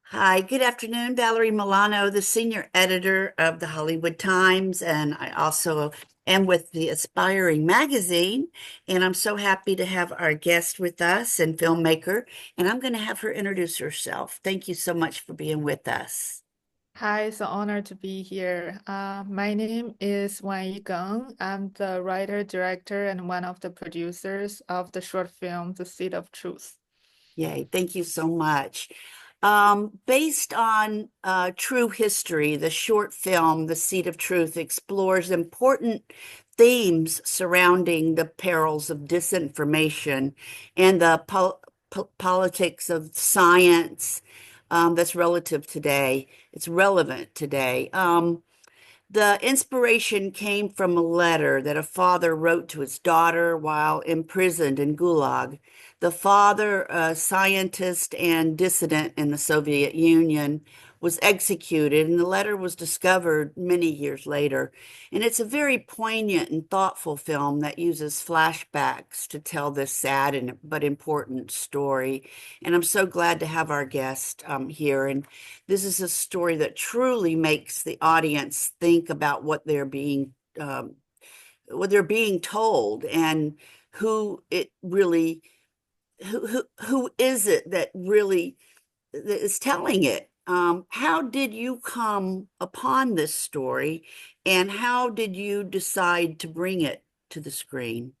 Hi, good afternoon. Valerie Milano, the senior editor of the Hollywood Times, and I also am with the Aspiring magazine. And I'm so happy to have our guest with us and filmmaker, and I'm going to have her introduce herself. Thank you so much for being with us. Hi, it's an honor to be here. My name is Geng. I'm the writer, director, and one of the producers of the short film, The Seed of Truth. Yay, thank you so much. Based on true history, the short film, The Seed of Truth, explores important themes surrounding the perils of disinformation and the politics of science that's relative today. It's relevant today. The inspiration came from a letter that a father wrote to his daughter while imprisoned in Gulag. The father, a scientist and dissident in the Soviet Union, was executed, and the letter was discovered many years later. And it's a very poignant and thoughtful film that uses flashbacks to tell this sad and but important story. And I'm so glad to have our guest here. And this is a story that truly makes the audience think about what they're being told and who it really who is it that really that is telling it. How did you come upon this story, and how did you decide to bring it to the screen?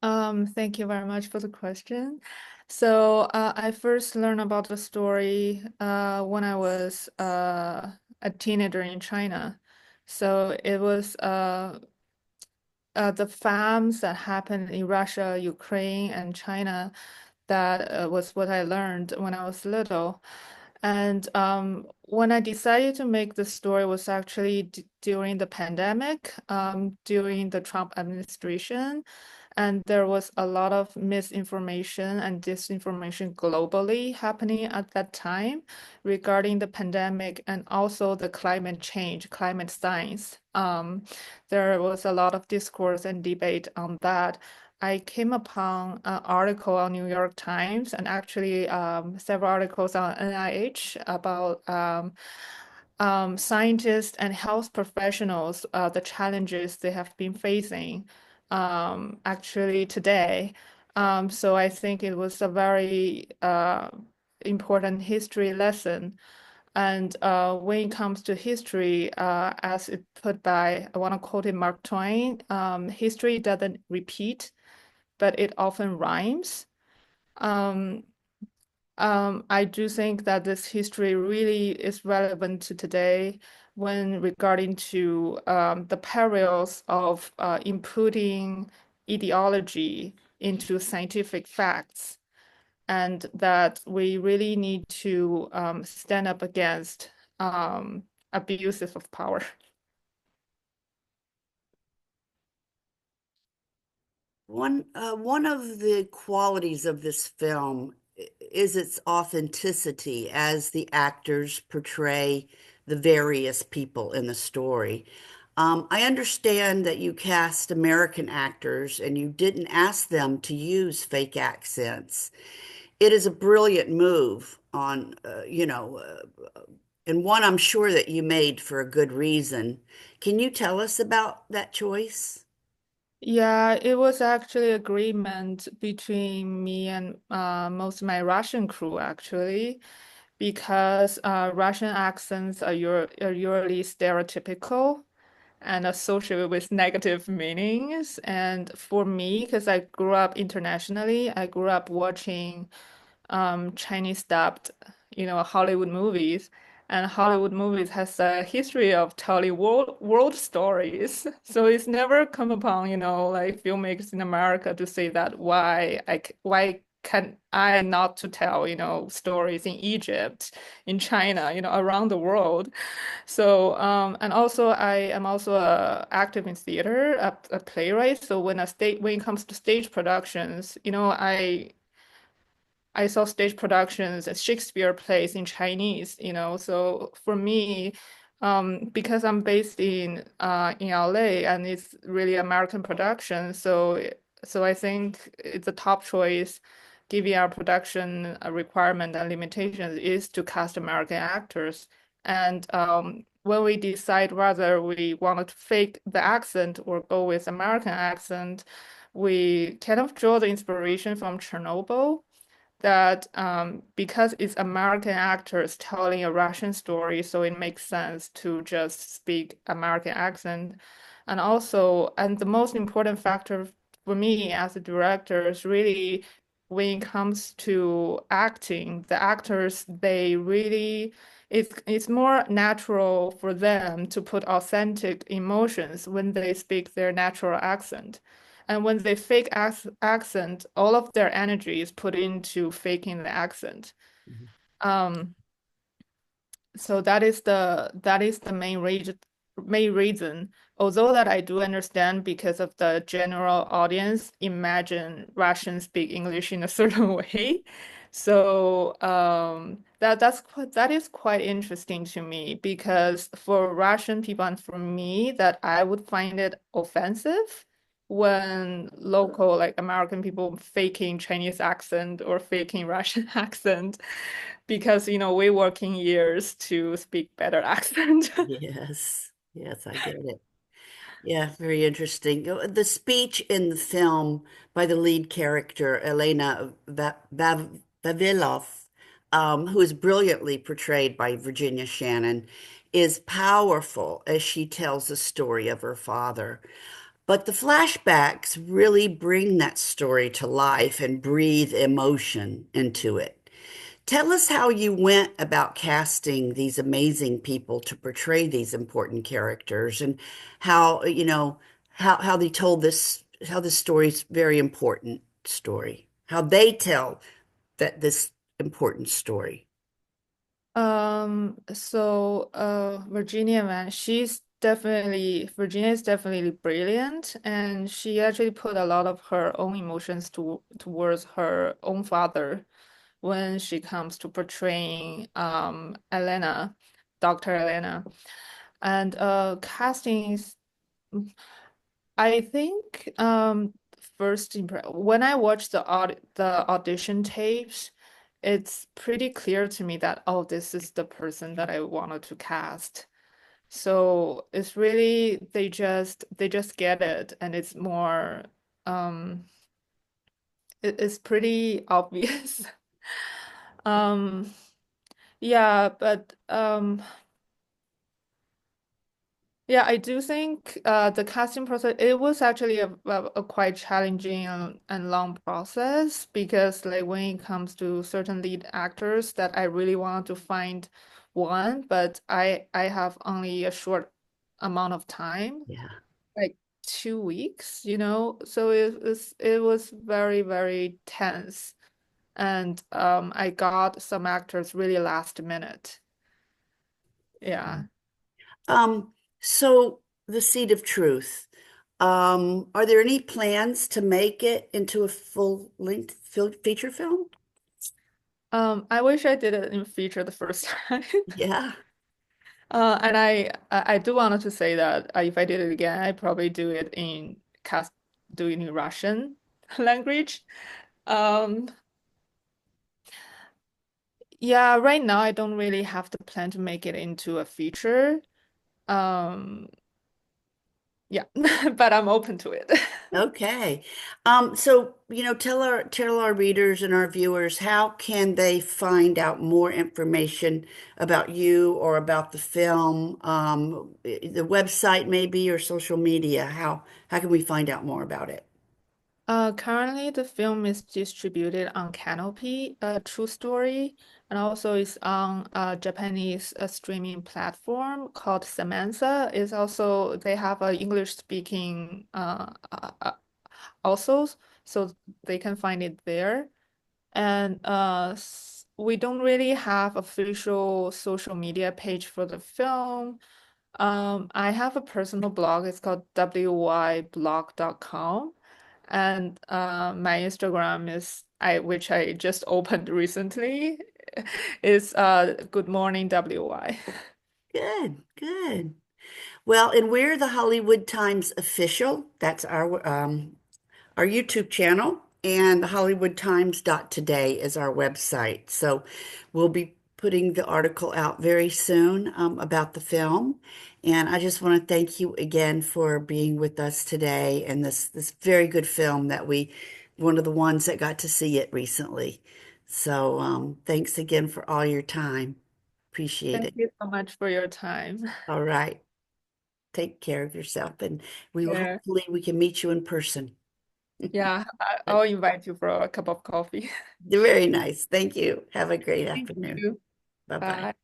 Thank you very much for the question. I first learned about the story when I was a teenager in China. So it was the FAMs that happened in Russia, Ukraine, and China. That was what I learned when I was little. And when I decided to make the story was actually during the pandemic, during the Trump administration. And there was a lot of misinformation and disinformation globally happening at that time regarding the pandemic and also the climate change, climate science. There was a lot of discourse and debate on that. I came upon an article on New York Times and actually several articles on NIH about scientists and health professionals, the challenges they have been facing actually today. So I think it was a very important history lesson. And when it comes to history, as it put by, I want to quote it, Mark Twain, history doesn't repeat, but it often rhymes. Um, I do think that this history really is relevant to today when regarding to the perils of inputting ideology into scientific facts, and that we really need to stand up against abuses of power. One of the qualities of this film is its authenticity as the actors portray the various people in the story. I understand that you cast American actors and you didn't ask them to use fake accents. It is a brilliant move and one I'm sure that you made for a good reason. Can you tell us about that choice? Yeah, it was actually agreement between me and most of my Russian crew actually, because Russian accents are usually stereotypical and associated with negative meanings. And for me, because I grew up internationally, I grew up watching Chinese dubbed, Hollywood movies. And Hollywood movies has a history of telling world stories. So it's never come upon, like filmmakers in America to say that why can I not to tell, stories in Egypt, in China, around the world. So, and also I am also active in theater, a playwright. So when it comes to stage productions, I saw stage productions and Shakespeare plays in Chinese, So for me, because I'm based in LA and it's really American production, so I think it's a top choice given our production requirement and limitations, is to cast American actors. And when we decide whether we want to fake the accent or go with American accent, we kind of draw the inspiration from Chernobyl that because it's American actors telling a Russian story, so it makes sense to just speak American accent. And the most important factor for me as a director is really when it comes to acting, the actors, they really, it's more natural for them to put authentic emotions when they speak their natural accent. And when they fake accent, all of their energy is put into faking the accent. Mhm. Um, so that is the main reason. Although that I do understand because of the general audience imagine Russians speak English in a certain way. So that is quite interesting to me because for Russian people and for me that I would find it offensive when local like American people faking Chinese accent or faking Russian accent because we working years to speak better accent. Yes, yes, I get it. Yeah, very interesting. The speech in the film by the lead character, Elena Vavilov, who is brilliantly portrayed by Virginia Shannon, is powerful as she tells the story of her father. But the flashbacks really bring that story to life and breathe emotion into it. Tell us how you went about casting these amazing people to portray these important characters and how, how they told this, how this story's very important story, how they tell this important story. Virginia, man, Virginia is definitely brilliant, and she actually put a lot of her own emotions towards her own father when she comes to portraying Elena, Dr. Elena. And casting is, I think, first impression when I watched the audition tapes, it's pretty clear to me that oh, this is the person that I wanted to cast. So it's really they just get it, and it's more it's pretty obvious. Um, yeah, but yeah, I do think the casting process it was actually a quite challenging and long process because like when it comes to certain lead actors that I really want to find one, but I have only a short amount of time, Yeah. like 2 weeks, so it was very, very tense. And I got some actors really last minute. Yeah. Um, so the seed of truth. Are there any plans to make it into a full-length feature film? I wish I did it in feature the first time. Yeah. And I do wanted to say that if I did it again, I probably do it in Russian language. Um, yeah, right now I don't really have the plan to make it into a feature. Um, yeah, but I'm open to it. Okay. So, tell our readers and our viewers how can they find out more information about you or about the film, the website maybe or social media? How can we find out more about it? Currently, the film is distributed on Canopy, a true story, and also is on a Japanese streaming platform called Samantha. Is also they have a English speaking also, so they can find it there. And we don't really have official social media page for the film. I have a personal blog. It's called wyblog.com. And my Instagram which I just opened recently, is Good Morning WY. Good, good. Well, and we're the Hollywood Times official. That's our YouTube channel. and HollywoodTimes.today is our website. So we'll be putting the article out very soon about the film. And I just want to thank you again for being with us today and this very good film that one of the ones that got to see it recently. So thanks again for all your time. Appreciate Thank it. you so much for your time. All right. Take care of yourself, and Yeah. hopefully we can meet you in person. Yeah, I'll invite you for a cup of coffee. Very nice. Thank you. Have a great Thank afternoon. you. Bye bye. Bye.